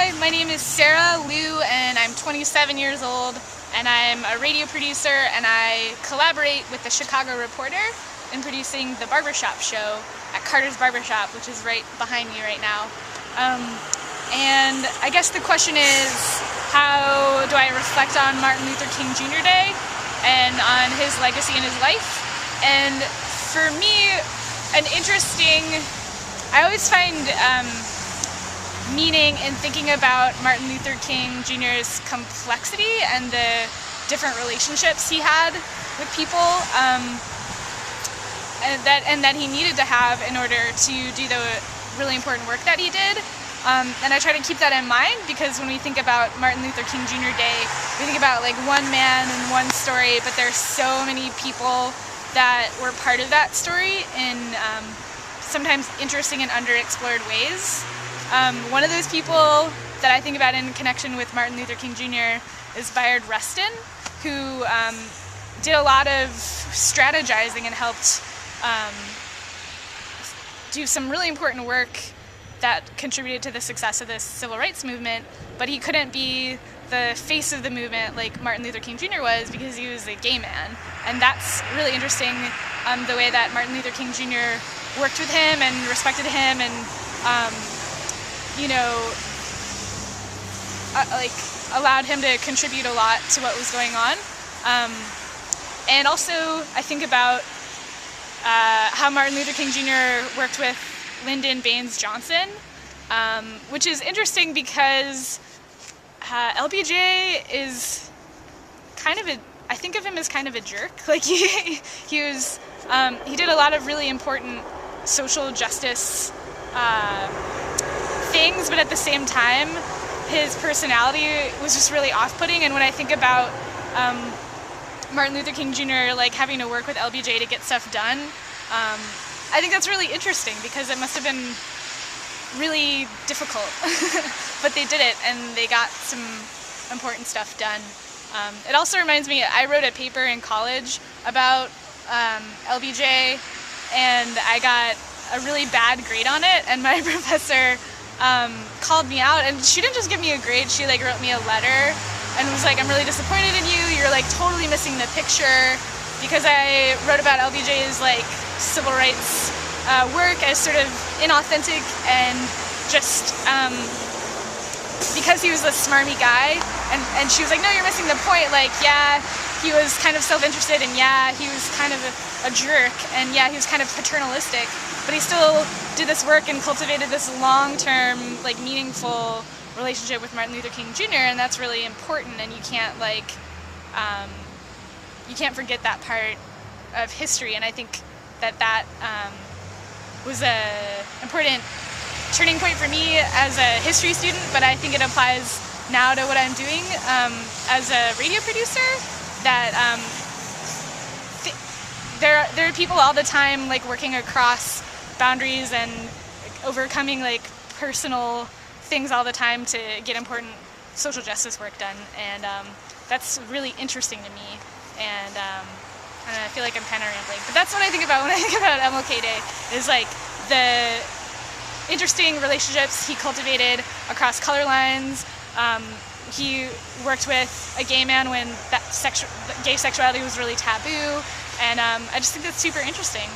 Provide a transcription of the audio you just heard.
Hi, my name is Sarah Liu and I'm 27 years old and I'm a radio producer and I collaborate with the Chicago Reporter in producing the Barbershop show at Carter's Barbershop, which is right behind me right now. And I guess the question is, how do I reflect on Martin Luther King Jr. Day and on his legacy and his life? And for me, I always find meaning in thinking about Martin Luther King Jr.'s complexity and the different relationships he had with people, and that he needed to have in order to do the really important work that he did. And I try to keep that in mind, because when we think about Martin Luther King Jr. Day, we think about like one man and one story, but there's so many people that were part of that story in sometimes interesting and underexplored ways. One of those people that I think about in connection with Martin Luther King Jr. is Bayard Rustin, who did a lot of strategizing and helped do some really important work that contributed to the success of the civil rights movement, but he couldn't be the face of the movement like Martin Luther King Jr. was, because he was a gay man. And that's really interesting, the way that Martin Luther King Jr. worked with him and respected him and allowed him to contribute a lot to what was going on. And also, I think about how Martin Luther King Jr. worked with Lyndon Baines Johnson, which is interesting because LBJ is I think of him as kind of a jerk. Like he did a lot of really important social justice things, but at the same time, his personality was just really off-putting. And when I think about Martin Luther King Jr. like having to work with LBJ to get stuff done, I think that's really interesting, because it must have been really difficult. But they did it, and they got some important stuff done. It also reminds me, I wrote a paper in college about LBJ, and I got a really bad grade on it, and my professor called me out, and she didn't just give me a grade, she like wrote me a letter and was like, "I'm really disappointed in you, you're like totally missing the picture," because I wrote about LBJ's like civil rights work as sort of inauthentic and just because he was this smarmy guy, and she was like, "No, you're missing the point, like, yeah, he was kind of self-interested, and yeah, he was kind of a jerk, and yeah, he was kind of paternalistic, but he still did this work and cultivated this long-term, like, meaningful relationship with Martin Luther King Jr., and that's really important, and you can't, like, you can't forget that part of history." And I think that was a important turning point for me as a history student, but I think it applies now to what I'm doing as a radio producer, that there are people all the time like working across boundaries and overcoming like personal things all the time to get important social justice work done, and that's really interesting to me. And I feel like I'm kind of rambling, but that's what I think about when I think about MLK Day, is like the interesting relationships he cultivated across color lines. He worked with a gay man when gay sexuality was really taboo, and I just think that's super interesting.